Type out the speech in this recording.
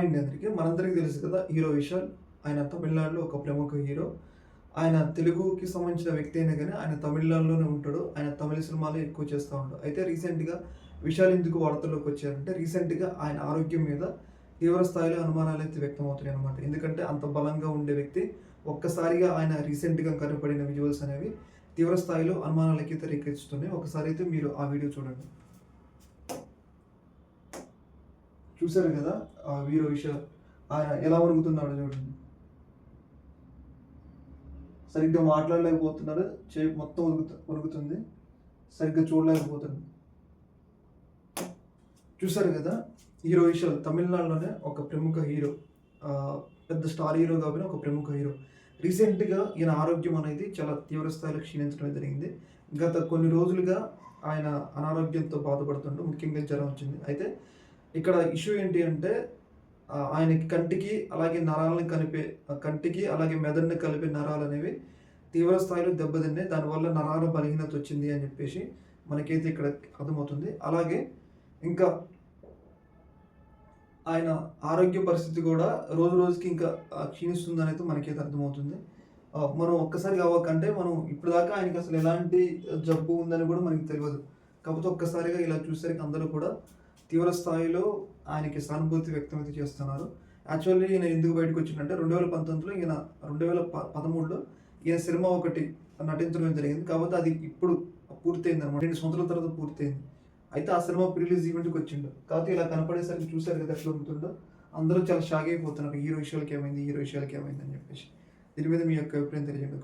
అండి అందరికీ. మనందరికీ తెలుసు కదా హీరో విశాల్. ఆయన తమిళనాడులో ఒక ప్రముఖ హీరో. ఆయన తెలుగుకి సంబంధించిన వ్యక్తి అయినా గానీ ఆయన తమిళనాడులోనే ఉంటాడు. ఆయన తమిళ సినిమాలే ఎక్కువ చేస్తా ఉంటాడు. అయితే రీసెంట్‌గా విశాల్ ఎందుకు వార్తల్లోకి వచ్చారంటే రీసెంట్‌గా ఆయన ఆరోగ్యం మీద తీవ్ర స్థాయిలో అనుమానాలైతే వ్యక్తమవుతున్నాయన్నమాట. ఎందుకంటే అంత బలంగా ఉండే వ్యక్తి ఒక్కసారిగా ఆయన రీసెంట్‌గా కనపడిన విజువల్స్ అనేవి తీవ్ర స్థాయిలో అనుమానాలకైతే రేకెత్తిస్తున్నాయి. ఒకసారి అయితే మీరు ఆ వీడియో చూడండి. చూసారు కదా ఆ వీడియో విశాల్ ఆయన ఎలా వణుకుతున్నాడో చూడండి. సరిగ్గా మాట్లాడలేకపోతున్నారు. చేయి మొత్తం వణుకుతుంది. సరిగ్గా చూడలేకపోతుంది. చూసారు కదా హీరో విశాల్ తమిళనాడులోనే ఒక ప్రముఖ హీరో. పెద్ద స్టార్ హీరో కాకపోయినా ఒక ప్రముఖ హీరో. రీసెంట్‌గా ఈయన ఆరోగ్యం అనేది చాలా తీవ్ర స్థాయిలో క్షీణించడం జరిగింది. గత కొన్ని రోజులుగా ఆయన అనారోగ్యంతో బాధపడుతుంటూ ముఖ్యంగా జ్వరం వచ్చింది. అయితే ఇక్కడ ఇష్యూ ఏంటి అంటే ఆయనకి కంటికి అలాగే నరాలను కలిపే కంటికి అలాగే మెదడుని కలిపే నరాలనేవి తీవ్ర స్థాయిలో దెబ్బతిన్నాయి. దానివల్ల నరాల బలహీనత వచ్చింది అని చెప్పేసి మనకైతే ఇక్కడ అర్థమవుతుంది. అలాగే ఇంకా ఆయన ఆరోగ్య పరిస్థితి కూడా రోజు రోజుకి ఇంకా క్షీణిస్తుందని అయితే మనకైతే అర్థమవుతుంది. మనం ఒక్కసారిగా అవ్వకంటే మనం ఇప్పటిదాకా ఆయనకి అసలు ఎలాంటి జబ్బు ఉందని కూడా మనకు తెలియదు. కాకపోతే ఒక్కసారిగా ఇలా చూసేసరికి అందరూ కూడా తీవ్ర స్థాయిలో ఆయనకి సానుభూతి వ్యక్తమైతే చేస్తున్నారు. యాక్చువల్లీ ఈయన ఎందుకు బయటకు వచ్చిందంటే 2019లో ఈయన 2013లో ఈయన సినిమా ఒకటి నటించడం జరిగింది. కాకపోతే అది ఇప్పుడు పూర్తయింది అనమాట. 2 సంవత్సరాల తర్వాత పూర్తయింది. అయితే ఆ సినిమా ప్రీ రిలీజ్ ఈవెంట్‌కి వచ్చిండు. కాకపోతే ఇలా కనపడేసరికి చూసారు కదా ఎట్లా ఉంటుందో. అందరూ చాలా షాక్ అయిపోతున్నారు. హీరో విషయాలకి ఏమైంది అని చెప్పేసి. దీని మీద మీ యొక్క అభిప్రాయం తెలియజేయండి.